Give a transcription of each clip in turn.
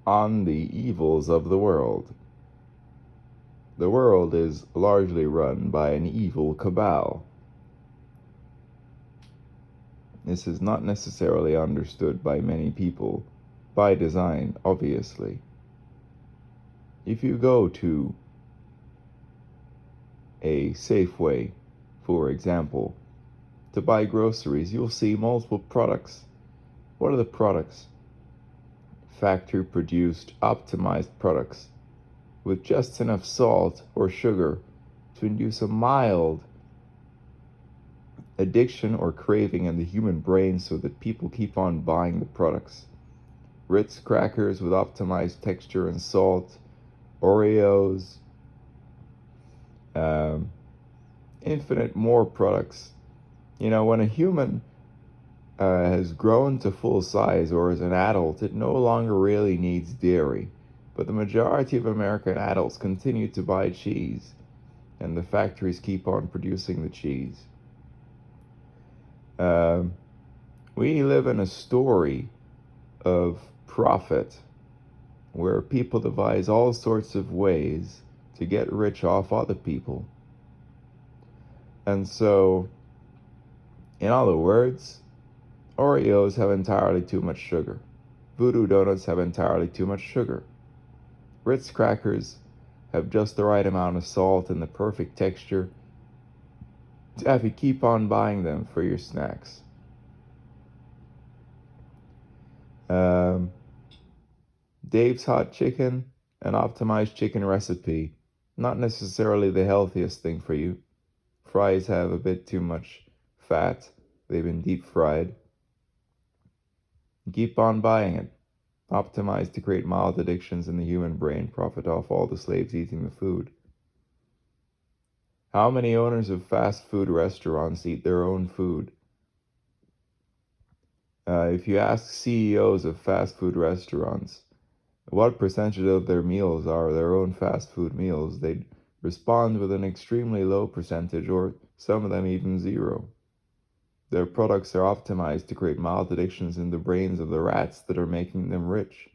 on the evils of the world. The world is largely run by an evil cabal. This is not necessarily understood by many people, by design, obviously. If you go to a Safeway, for example, to buy groceries, you'll see multiple products. What are the products? Factory produced, optimized products with just enough salt or sugar to induce a mild addiction or craving in the human brain so that people keep on buying the products. Ritz crackers with optimized texture and salt, Oreos, um, infinite more products. You know, when a human has grown to full size or is an adult, it no longer really needs dairy. But the majority of American adults continue to buy cheese, and the factories keep on producing the cheese. Um, we live in a story of profit where people devise all sorts of ways to get rich off other people. And so, in other words, Oreos have entirely too much sugar. Voodoo donuts have entirely too much sugar. Ritz crackers have just the right amount of salt and the perfect texture to have you keep on buying them for your snacks. Um, Dave's Hot Chicken, an optimized chicken recipe, not necessarily the healthiest thing for you. Fries have a bit too much fat. They've been deep fried. Keep on buying it. Optimized to create mild addictions in the human brain, profit off all the slaves eating the food. How many owners of fast food restaurants eat their own food? If you ask CEOs of fast food restaurants what percentage of their meals are their own fast food meals, they'd respond with an extremely low percentage, or some of them even zero. Their products are optimized to create mild addictions in the brains of the rats that are making them rich.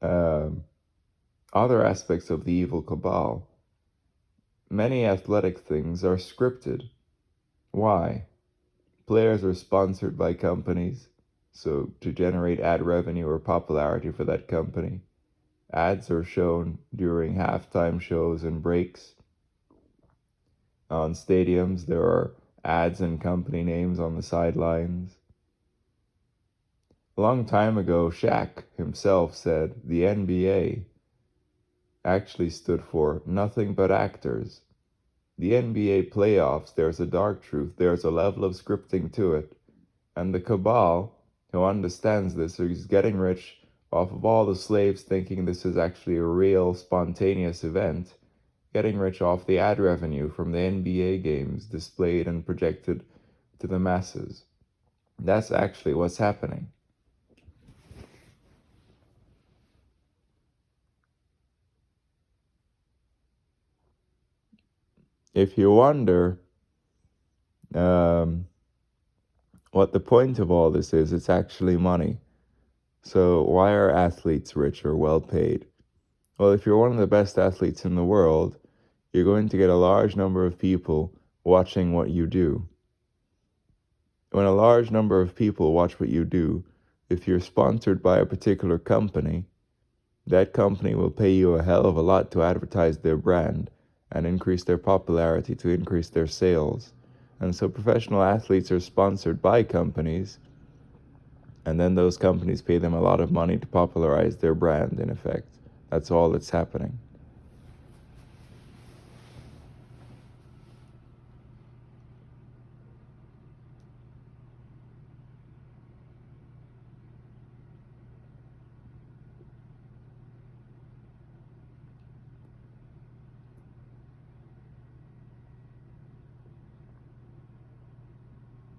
Um, Other aspects of the evil cabal. Many athletic things are scripted. Why? Players are sponsored by companies, so to generate ad revenue or popularity for that company. Ads are shown during halftime shows and breaks. On stadiums, there are ads and company names on the sidelines. A long time ago, Shaq himself said the NBA actually stood for nothing but actors. The NBA playoffs, there's a dark truth, there's a level of scripting to it. And the cabal, who understands this, is getting rich off of all the slaves thinking this is actually a real, spontaneous event, getting rich off the ad revenue from the NBA games displayed and projected to the masses. That's actually what's happening. If you wonder um, what the point of all this is, it's actually money. So why are athletes rich or well paid? Well, if you're one of the best athletes in the world, you're going to get a large number of people watching what you do. When a large number of people watch what you do, if you're sponsored by a particular company, that company will pay you a hell of a lot to advertise their brand and increase their popularity to increase their sales. And so professional athletes are sponsored by companies, and then those companies pay them a lot of money to popularize their brand, in effect. That's all that's happening.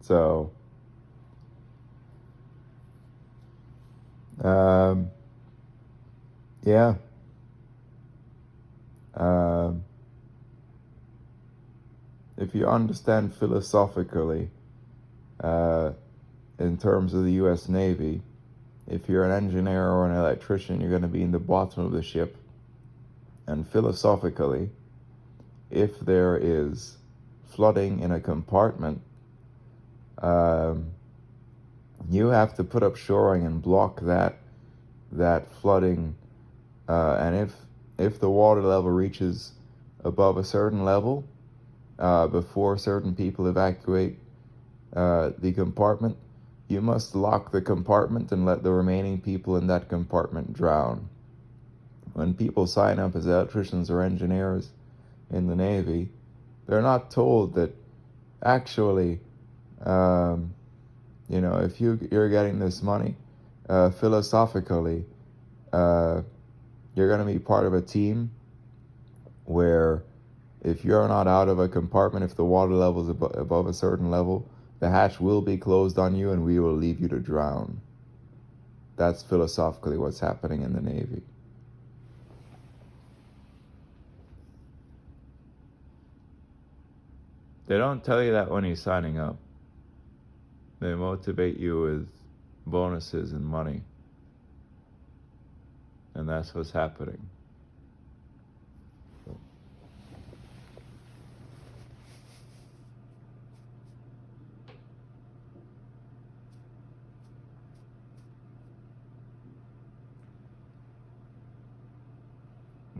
So, um, yeah. Um, if you understand philosophically, uh, in terms of the US Navy, If you're an engineer or an electrician, you're going to be in the bottom of the ship. And philosophically, if there is flooding in a compartment, you have to put up shoring and block that flooding. And if the water level reaches above a certain level, before certain people evacuate the compartment, you must lock the compartment and let the remaining people in that compartment drown. When people sign up as electricians or engineers in the Navy, they're not told that actually, if you're getting this money, philosophically, you're going to be part of a team where if you're not out of a compartment, if the water level is above a certain level, the hatch will be closed on you and we will leave you to drown. That's philosophically what's happening in the Navy. They don't tell you that when you're signing up. They motivate you with bonuses and money. And that's what's happening.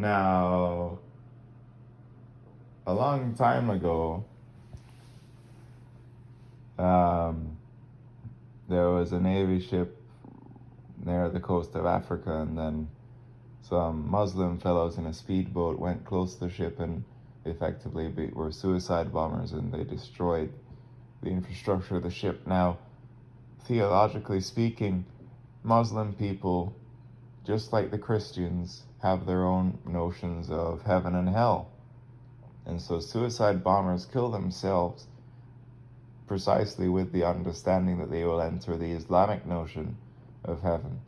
Now, a long time ago, there was a Navy ship near the coast of Africa, and then some Muslim fellows in a speedboat went close to the ship and effectively were suicide bombers, and they destroyed the infrastructure of the ship. Now, theologically speaking, Muslim people, just like the Christians, have their own notions of heaven and hell. And so suicide bombers kill themselves precisely with the understanding that they will enter the Islamic notion of heaven.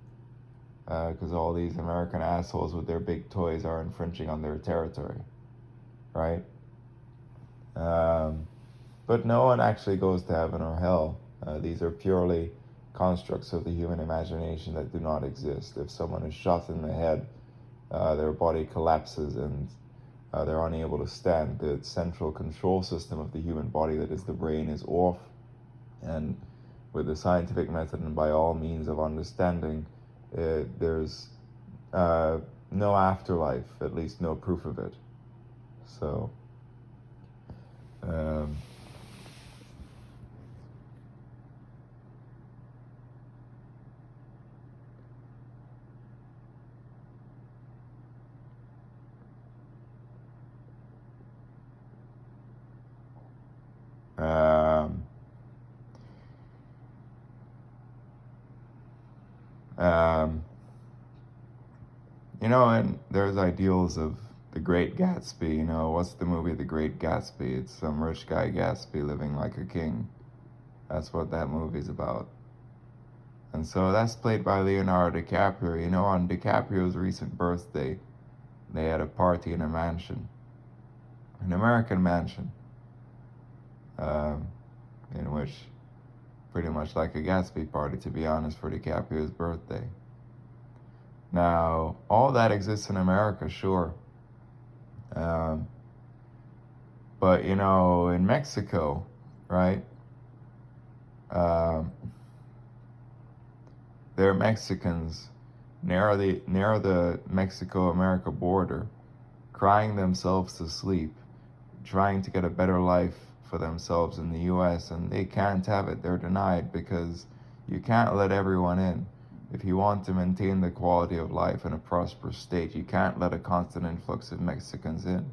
Because all these American assholes with their big toys are infringing on their territory, right? But no one actually goes to heaven or hell. These are purely constructs of the human imagination that do not exist. If someone is shot in the head, their body collapses and they're unable to stand. The central control system of the human body, that is the brain, is off. And with the scientific method and by all means of understanding, there's no afterlife, at least no proof of it. So, and there's ideals of the Great Gatsby. What's the movie The Great Gatsby? It's some rich guy Gatsby living like a king. That's what that movie's about. And so that's played by Leonardo DiCaprio. On DiCaprio's recent birthday, they had a party in a mansion, an American mansion, in which pretty much like a Gatsby party, to be honest, for DiCaprio's birthday. Now, all that exists in America, sure. But, in Mexico, right, there are Mexicans near the Mexico-America border crying themselves to sleep, trying to get a better life for themselves in the U.S., and they can't have it. They're denied because you can't let everyone in. If you want to maintain the quality of life in a prosperous state, you can't let a constant influx of Mexicans in.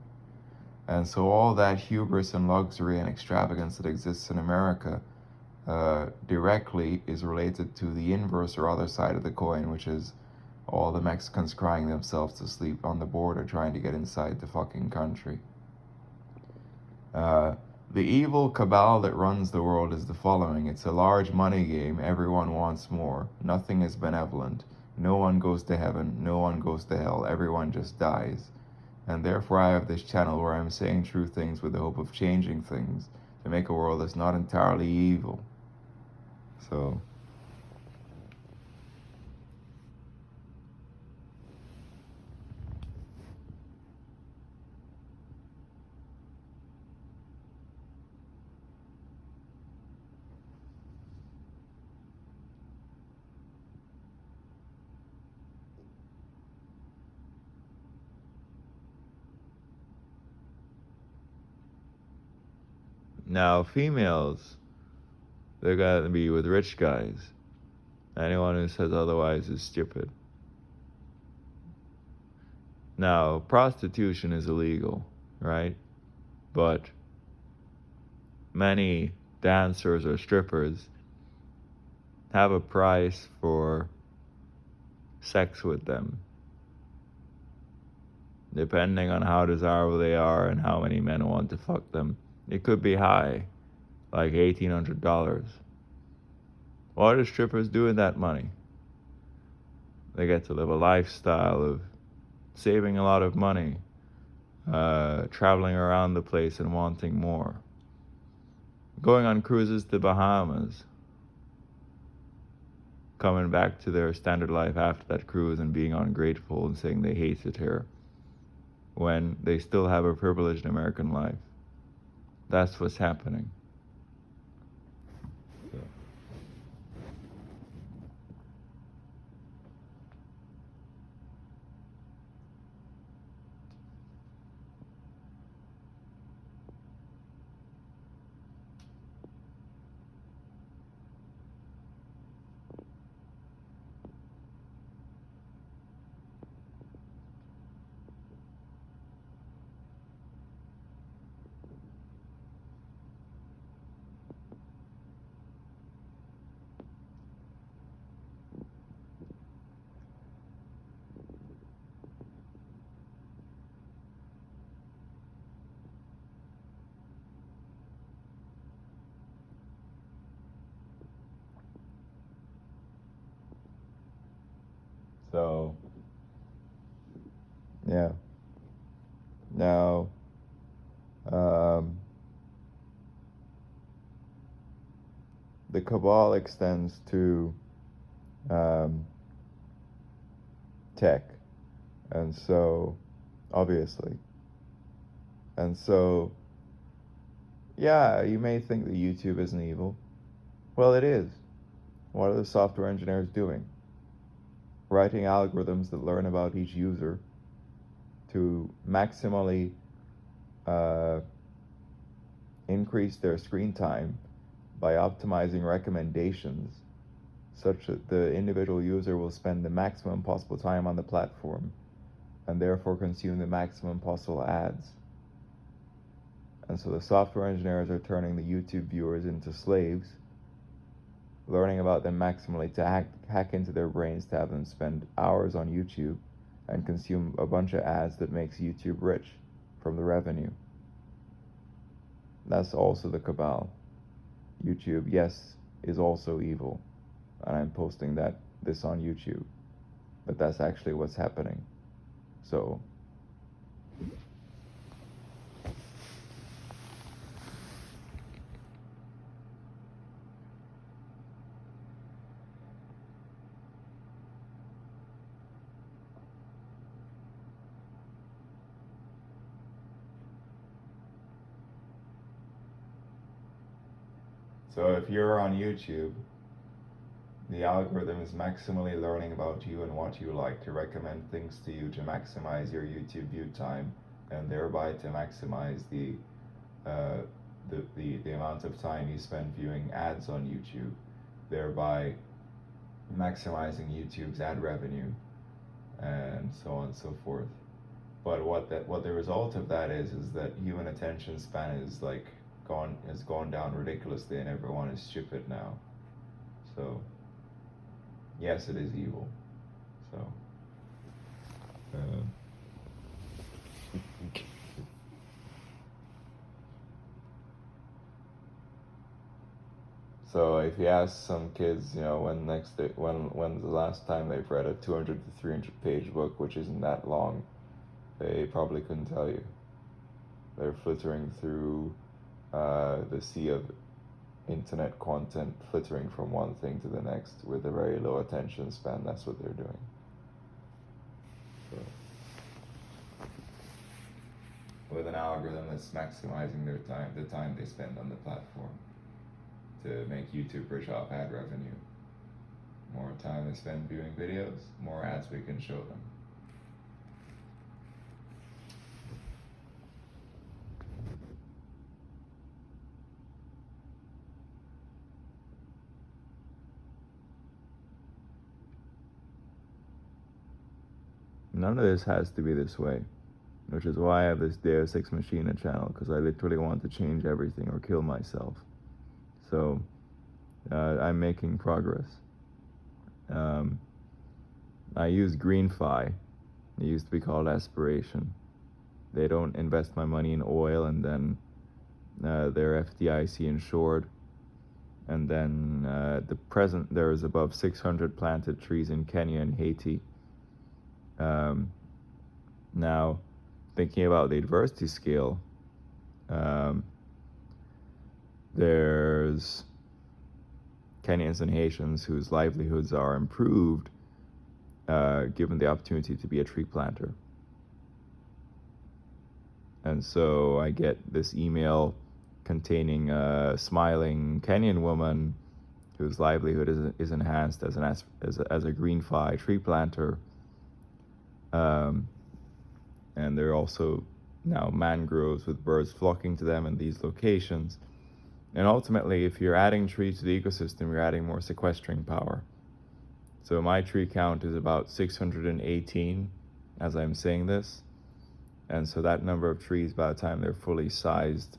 And so all that hubris and luxury and extravagance that exists in America directly is related to the inverse or other side of the coin, which is all the Mexicans crying themselves to sleep on the border trying to get inside the fucking country. The evil cabal that runs the world is the following. It's a large money game. Everyone wants more. Nothing is benevolent. No one goes to heaven. No one goes to hell. Everyone just dies. And therefore I have this channel where I'm saying true things with the hope of changing things to make a world that's not entirely evil. So, Now, females, they're going to be with rich guys. Anyone who says otherwise is stupid. Now, prostitution is illegal, right? But many dancers or strippers have a price for sex with them, depending on how desirable they are and how many men want to fuck them. It could be high, like $1,800. What do strippers do with that money? They get to live a lifestyle of saving a lot of money, traveling around the place and wanting more, going on cruises to Bahamas, coming back to their standard life after that cruise and being ungrateful and saying they hate it here, when they still have a privileged American life. That's what's happening. So, yeah. Now, the cabal extends to tech, and so, obviously. And so, yeah, you may think that YouTube isn't evil. Well, it is. What are the software engineers doing? Writing algorithms that learn about each user to maximally increase their screen time by optimizing recommendations such that the individual user will spend the maximum possible time on the platform and therefore consume the maximum possible ads. And so the software engineers are turning the YouTube viewers into slaves, learning about them maximally to hack into their brains to have them spend hours on YouTube and consume a bunch of ads that makes YouTube rich from the revenue. That's also the cabal. YouTube, yes, is also evil. And I'm posting this on YouTube. But that's actually what's happening. So, if you're on YouTube, the algorithm is maximally learning about you and what you like to recommend things to you to maximize your YouTube view time and thereby to maximize the amount of time you spend viewing ads on YouTube, thereby maximizing YouTube's ad revenue and so on and so forth. But what the result of that is that human attention span has gone down ridiculously and everyone is stupid now. So yes, it is evil. So so if you ask some kids, when's the last time they've read a 200 to 300 page book, which isn't that long, they probably couldn't tell you. They're flittering through the sea of internet content, flittering from one thing to the next with a very low attention span. That's what they're doing. So, with an algorithm that's maximizing the time they spend on the platform to make YouTube rich off ad revenue. More time they spend viewing videos, more ads we can show them. None of this has to be this way, which is why I have this Deus Ex Machina channel, because I literally want to change everything or kill myself. So I'm making progress. Um, I use GreenFi. It used to be called Aspiration. They don't invest my money in oil, and then they're FDIC insured. And then at the present, there is above 600 planted trees in Kenya and Haiti. Now, thinking about the adversity scale, um, there's Kenyans and Haitians whose livelihoods are improved given the opportunity to be a tree planter. And so I get this email containing a smiling Kenyan woman whose livelihood is enhanced as a GreenFi tree planter. And there are also now mangroves with birds flocking to them in these locations. And ultimately, if you're adding trees to the ecosystem, you're adding more sequestering power. So my tree count is about 618 as I'm saying this. And so that number of trees, by the time they're fully sized,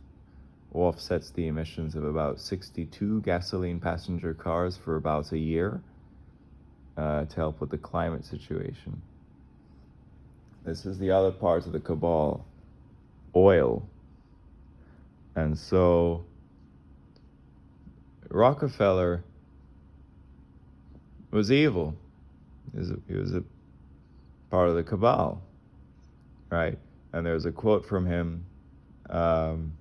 offsets the emissions of about 62 gasoline passenger cars for about a year to help with the climate situation. This is the other part of the cabal, oil. And so Rockefeller was evil. He was a part of the cabal, right? And there's a quote from him um,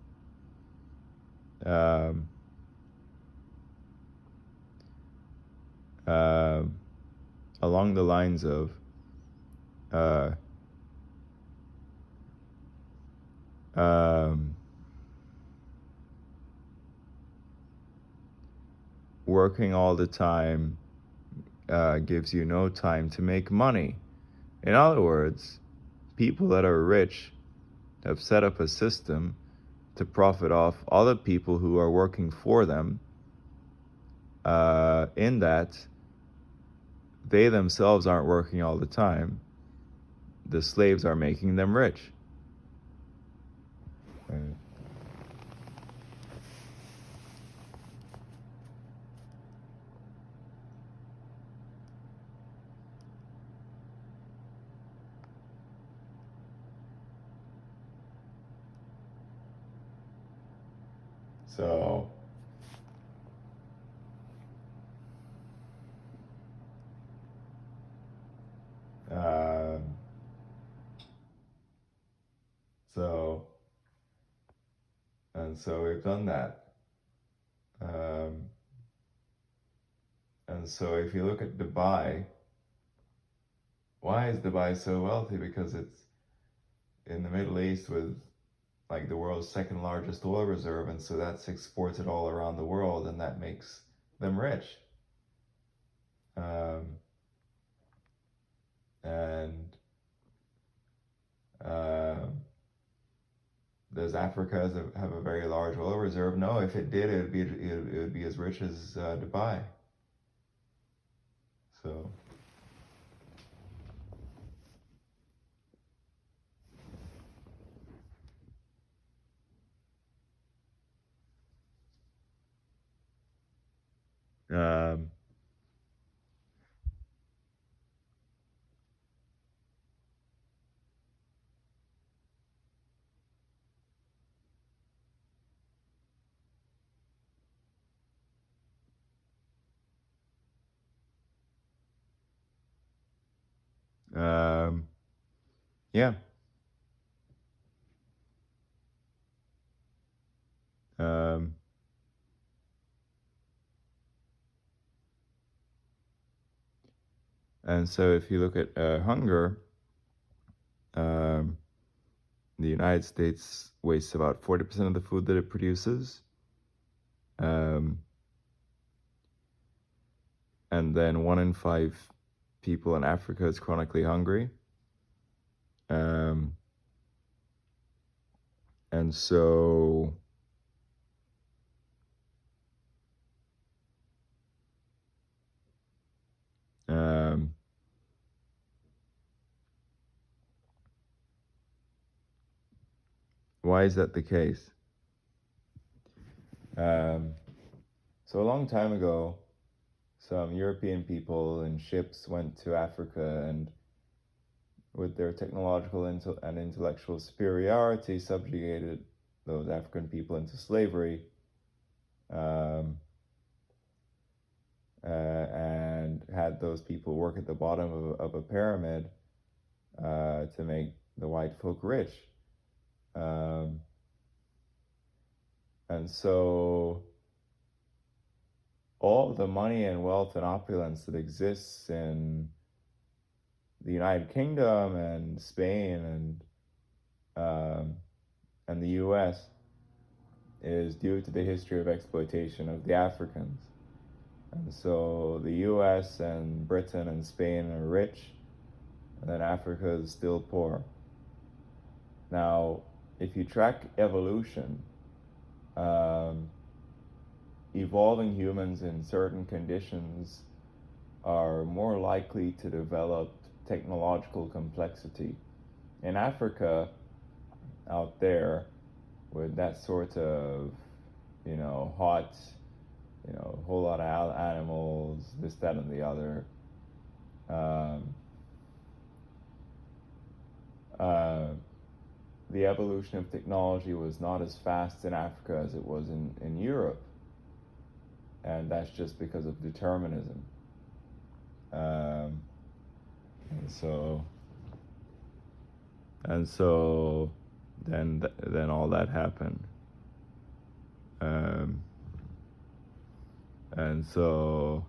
um, uh, along the lines of uh, working all the time gives you no time to make money. In other words, people that are rich have set up a system to profit off other people who are working for them, in that they themselves aren't working all the time. The slaves are making them rich. Right. So, um, so, and so we've done that. Um, and so if you look at Dubai, why is Dubai so wealthy? Because it's in the Middle East with like the world's second largest oil reserve, and so that's exported all around the world, and that makes them rich. Um, and uh, does Africa have a very large oil reserve? No, if it did, it would be as rich as Dubai. So, um, um, yeah. Um, and so if you look at hunger, um, the United States wastes about 40% of the food that it produces. Um, and then 1 in 5 people in Africa is chronically hungry. Um, and so um, Why is that the case? So a long time ago, some European people in ships went to Africa and, with their technological and intellectual superiority, subjugated those African people into slavery, um, and had those people work at the bottom of a pyramid to make the white folk rich. Um, and so all the money and wealth and opulence that exists in the United Kingdom and Spain and the U.S. is due to the history of exploitation of the Africans. And so the U.S. and Britain and Spain are rich, and then Africa is still poor. Now, if you track evolution, evolving humans in certain conditions are more likely to develop technological complexity. In Africa, out there, with that sort of, hot, a whole lot of animals, this, that, and the other, the evolution of technology was not as fast in Africa as it was in Europe. And that's just because of determinism. And so then all that happened. And so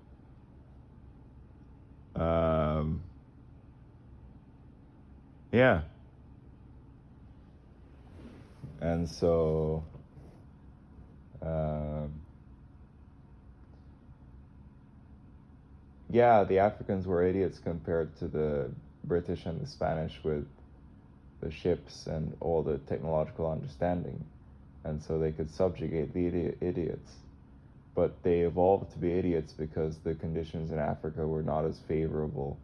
yeah. And so yeah, the Africans were idiots compared to the British and the Spanish with the ships and all the technological understanding. And so they could subjugate the idiots. But they evolved to be idiots because the conditions in Africa were not as favorable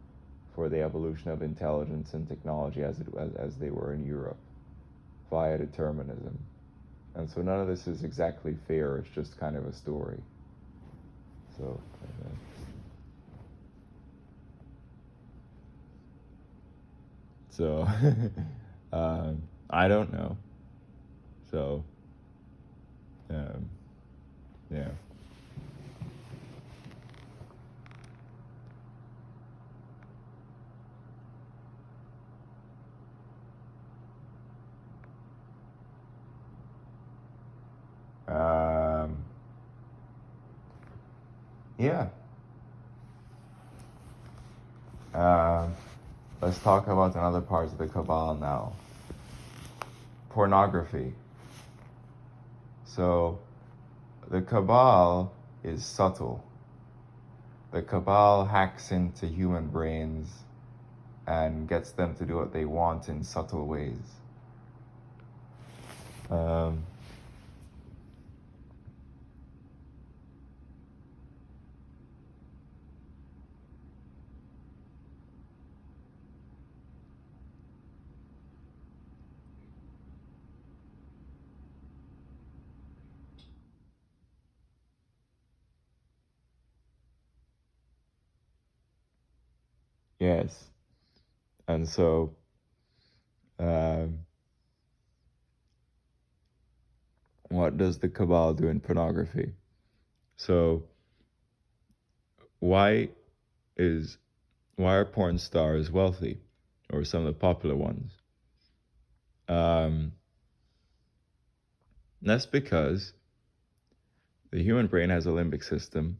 for the evolution of intelligence and technology as they were in Europe, via determinism. And so none of this is exactly fair, it's just kind of a story. So I don't know. So yeah. Yeah. Let's talk about another part of the Cabal now. Pornography. So, the Cabal is subtle. The Cabal hacks into human brains and gets them to do what they want in subtle ways. Yes. And so, what does the Cabal do in pornography? So, why are porn stars wealthy, or some of the popular ones? That's because the human brain has a limbic system,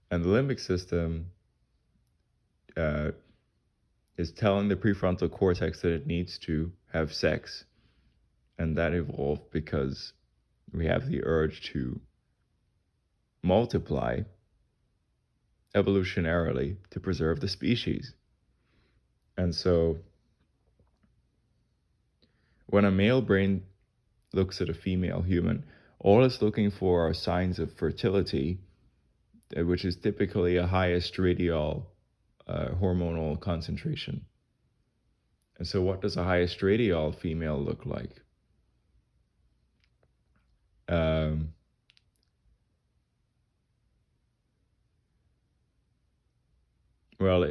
and the limbic system is telling the prefrontal cortex that it needs to have sex, and that evolved because we have the urge to multiply evolutionarily to preserve the species. And so when a male brain looks at a female human, all it's looking for are signs of fertility, which is typically a high estradiol hormonal concentration. And so what does a high estradiol female look like? Um, well,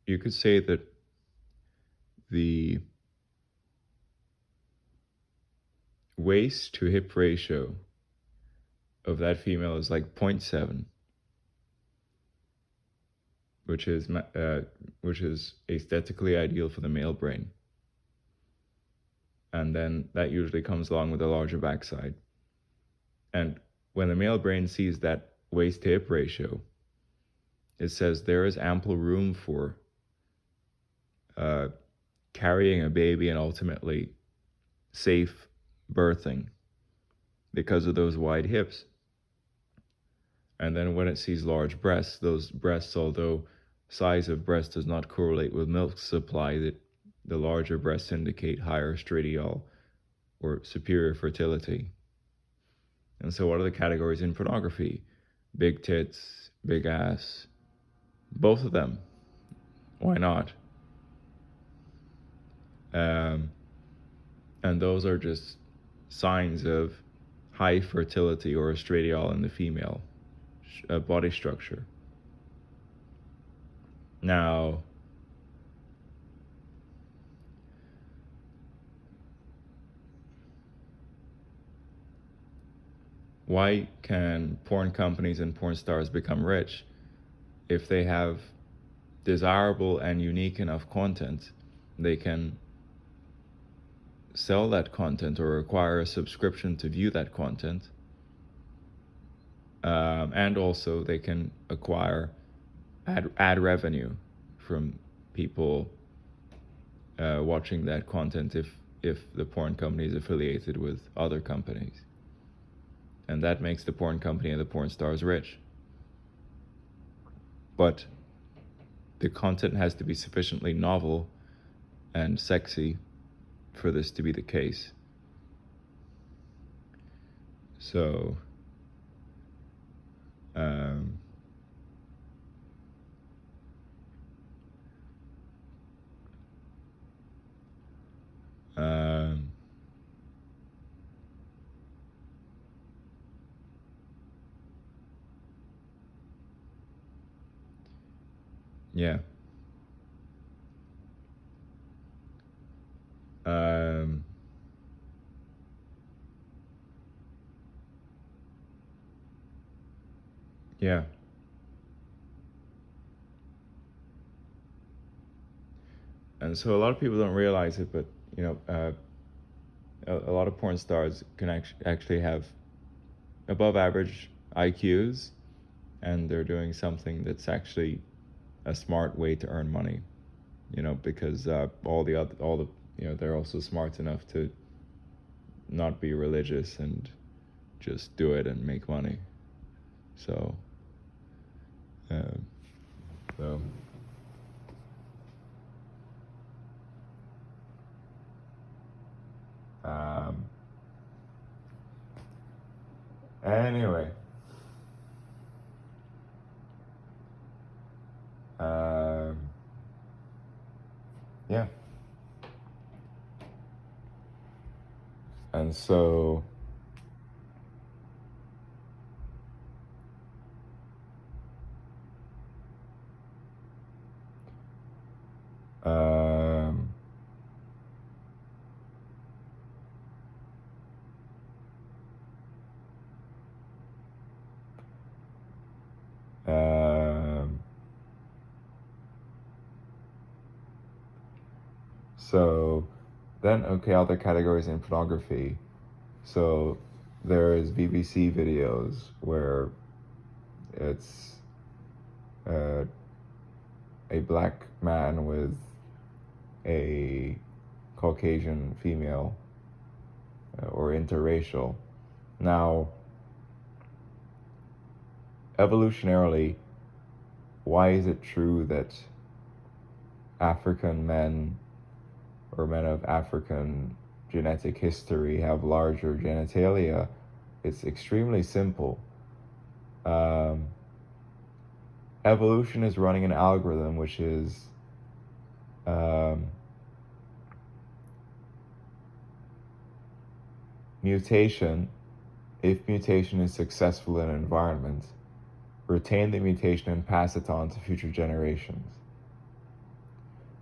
you could say that the waist to hip ratio of that female is like 0.7, which is aesthetically ideal for the male brain. And then that usually comes along with a larger backside. And when the male brain sees that waist to hip ratio, it says there is ample room for carrying a baby and ultimately safe birthing because of those wide hips. And then when it sees large breasts, those breasts, although size of breast does not correlate with milk supply, that the larger breasts indicate higher estradiol or superior fertility. And so what are the categories in pornography? Big tits, big ass, both of them. Why not? And those are just signs of high fertility or estradiol in the female body structure. Now, why can porn companies and porn stars become rich? If they have desirable and unique enough content, they can sell that content or require a subscription to view that content. And also they can acquire ad revenue from people watching that content if the porn company is affiliated with other companies. And that makes the porn company and the porn stars rich. But the content has to be sufficiently novel and sexy for this to be the case. So, yeah. Yeah. And so a lot of people don't realize it, but you know, a lot of porn stars can actually have above average IQs, and they're doing something that's actually a smart way to earn money. You know, because all the they're also smart enough to not be religious and just do it and make money. So, so. Anyway, yeah. And so, so then, okay, other categories in pornography. So there's BBC videos where it's a black man with a Caucasian female or interracial. Now, evolutionarily, why is it true that African men or men of African genetic history have larger genitalia? It's extremely simple. Evolution is running an algorithm which is um, mutation, if mutation is successful in an environment, retain the mutation and pass it on to future generations.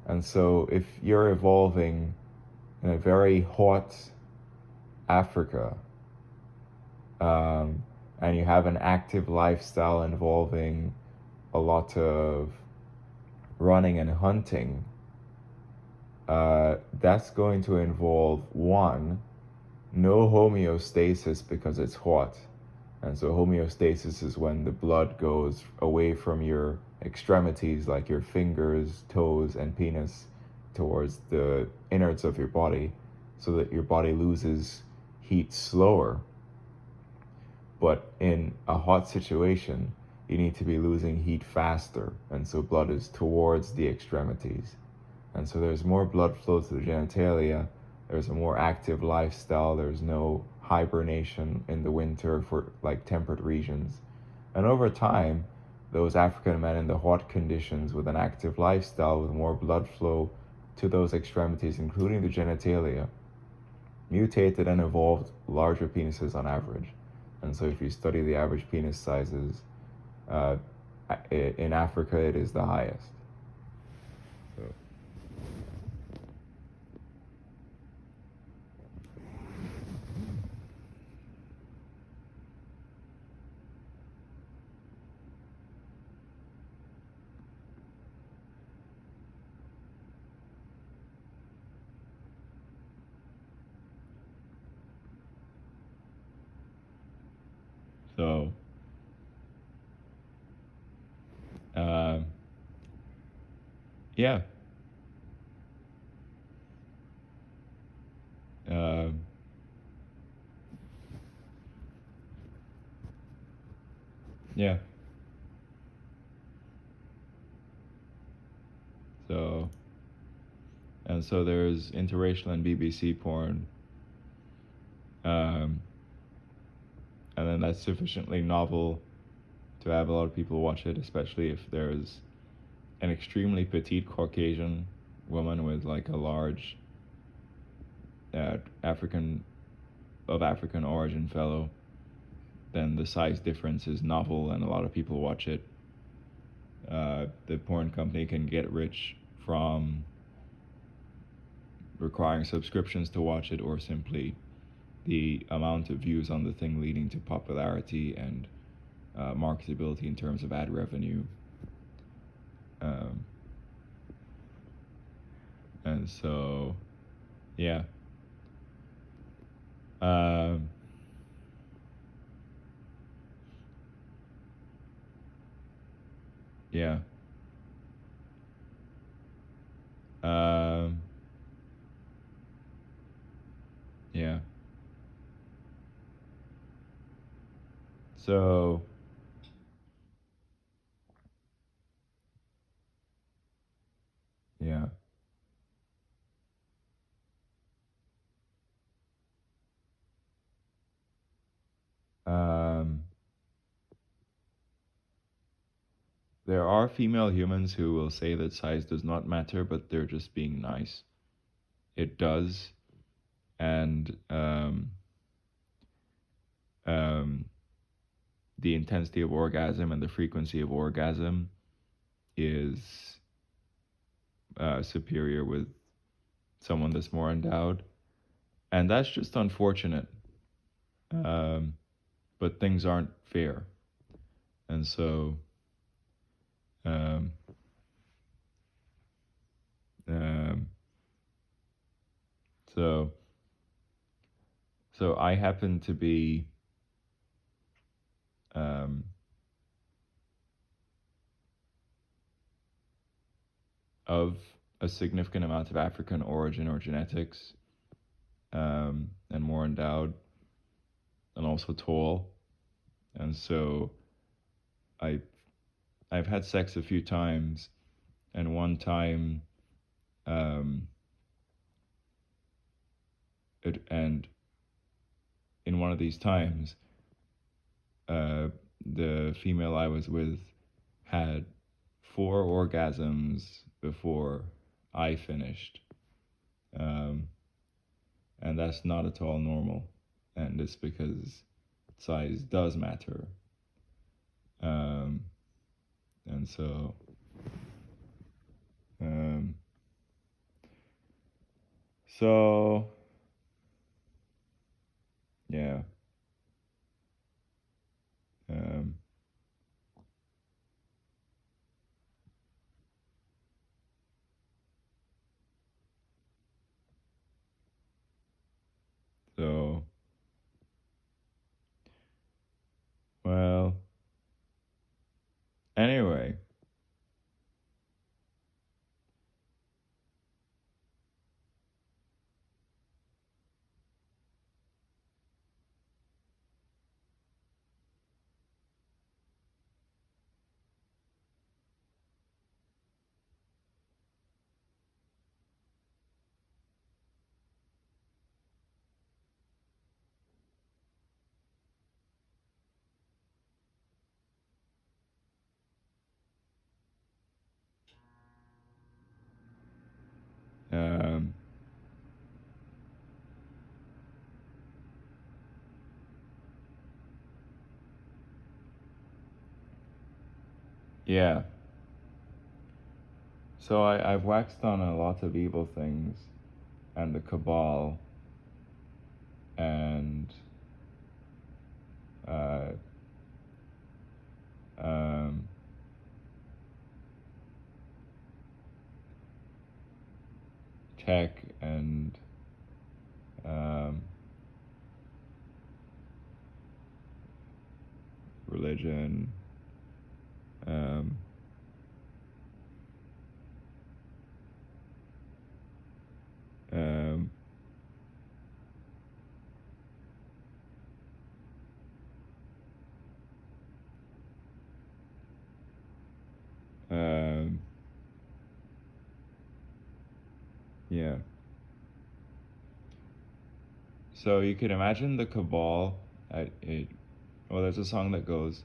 And so if you're evolving in a very hot Africa, and you have an active lifestyle involving a lot of running and hunting, that's going to involve one, no homeostasis because it's hot. And so homeostasis is when the blood goes away from your extremities, like your fingers, toes, and penis, towards the innards of your body, so that your body loses heat slower. But in a hot situation, you need to be losing heat faster, and so blood is towards the extremities. And so there's more blood flow to the genitalia, there's a more active lifestyle, there's no hibernation in the winter for like temperate regions. And over time, those African men in the hot conditions with an active lifestyle with more blood flow to those extremities, including the genitalia, mutated and evolved larger penises on average. And so if you study the average penis sizes, uh, in Africa it is the highest. So. So, uh, yeah, uh, yeah. So, and so there's interracial and BBC porn, um, and then that's sufficiently novel to have a lot of people watch it, especially if there's an extremely petite Caucasian woman with like a large African African origin fellow. Then the size difference is novel, and a lot of people watch it. The porn company can get rich from requiring subscriptions to watch it, or simply the amount of views on the thing leading to popularity and marketability in terms of ad revenue. Um, and so, yeah. Um, yeah. Um, yeah. So, yeah. Um, there are female humans who will say that size does not matter, but they're just being nice. It does. And um, the intensity of orgasm and the frequency of orgasm is superior with someone that's more endowed. And that's just unfortunate. Um, but things aren't fair. And so, um, um, so, so I happen to be um, of a significant amount of African origin or genetics, and more endowed, and also tall. And so I I've had sex a few times, and one time, um, and in one of these times, uh, the female I was with had 4 orgasms before I finished. Um, and that's not at all normal. And it's because size does matter. Um, and so, um, so, yeah. Um, so, well, anyway. Um, yeah. So I've waxed on a lot of evil things and the cabal and uh, um, tech and um, religion. Um, um, um, yeah. So you can imagine the cabal. Well, there's a song that goes.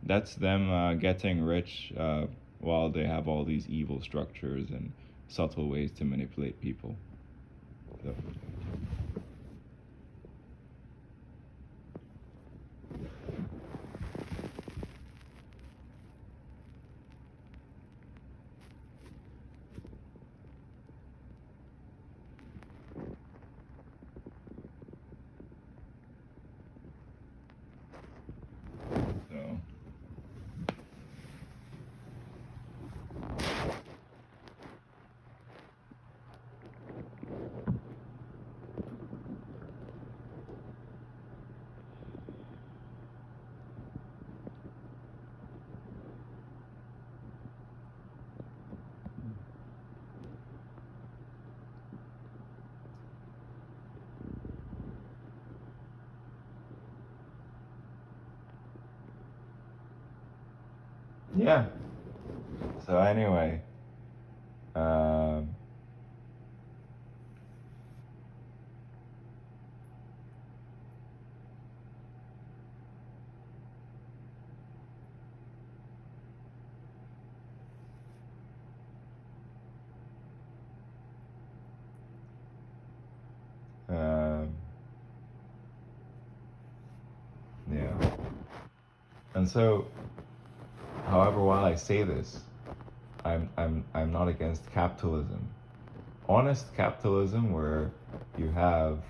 That's them getting rich while they have all these evil structures and subtle ways to manipulate people. So, so yeah. So anyway, um, um, yeah. And so, however, while I say this, I'm not against capitalism. Honest capitalism, where you have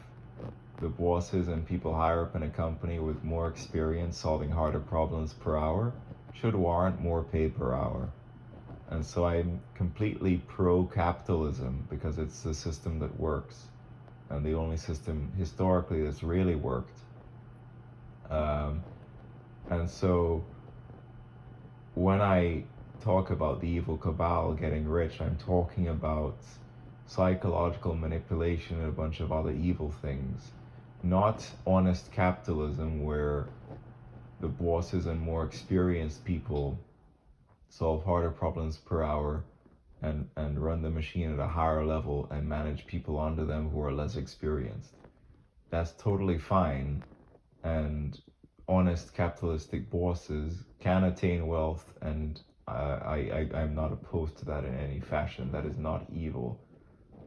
the bosses and people higher up in a company with more experience solving harder problems per hour, should warrant more pay per hour. And so I'm completely pro capitalism because it's the system that works and the only system historically that's really worked. Um, and so when I talk about the evil cabal getting rich, I'm talking about psychological manipulation and a bunch of other evil things, not honest capitalism where the bosses and more experienced people solve harder problems per hour and run the machine at a higher level and manage people under them who are less experienced. That's totally fine, and honest capitalistic bosses can attain wealth, and I'm not opposed to that in any fashion. That is not evil.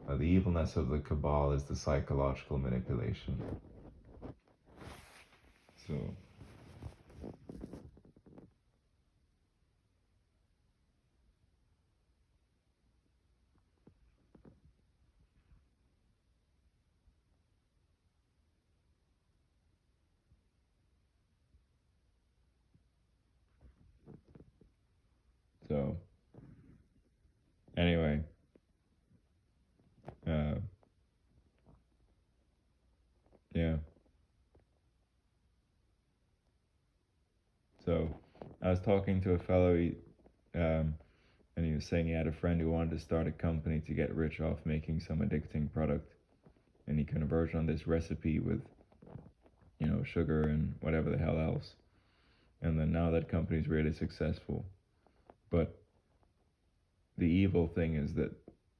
The evilness of the cabal is the psychological manipulation. So. So, anyway, uh, yeah. So, I was talking to a fellow, and he was saying he had a friend who wanted to start a company to get rich off making some addicting product, and he converged on this recipe with, sugar and whatever the hell else. And then now that company's really successful. But the evil thing is that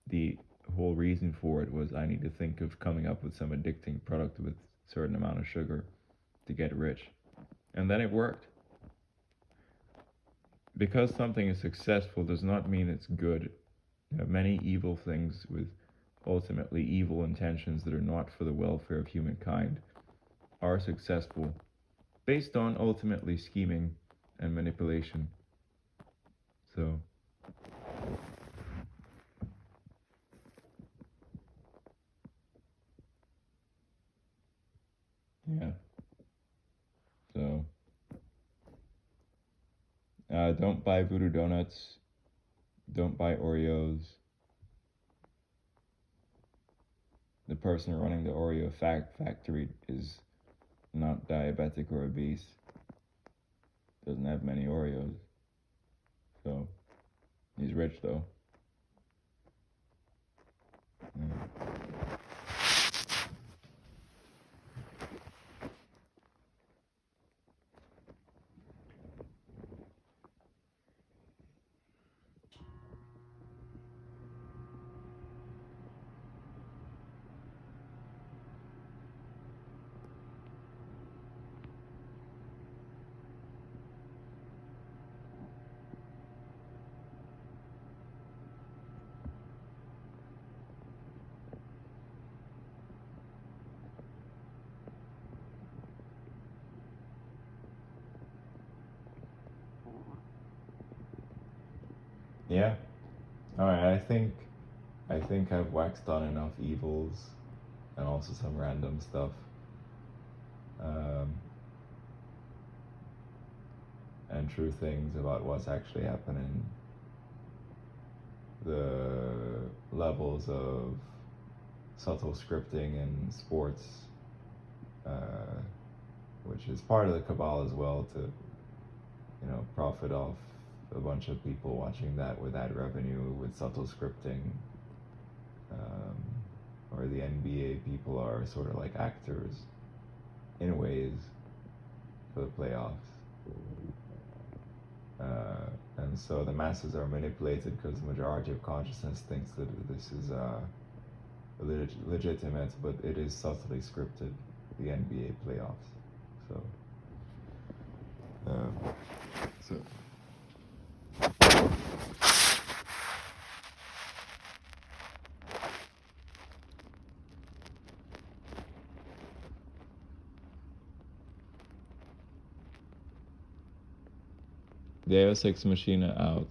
the whole reason for it was I need to think of coming up with some addicting product with a certain amount of sugar to get rich. And then it worked. Because something is successful does not mean it's good. Many evil things with ultimately evil intentions that are not for the welfare of humankind are successful based on ultimately scheming and manipulation. So, yeah. So, don't buy Voodoo Donuts. Don't buy Oreos. The person running the Oreo factory is not diabetic or obese. Doesn't have many Oreos. So, he's rich though. Yeah. Yeah. All right. I think I've waxed on enough evils and also some random stuff. Um, and true things about what's actually happening. The levels of subtle scripting in sports, uh, which is part of the cabal as well, to profit off a bunch of people watching that with ad revenue with subtle scripting. Or the NBA people are sort of like actors in ways for the playoffs. And so the masses are manipulated because the majority of consciousness thinks that this is legitimate, but it is subtly scripted, the NBA playoffs. So, so Deus Ex Machina out.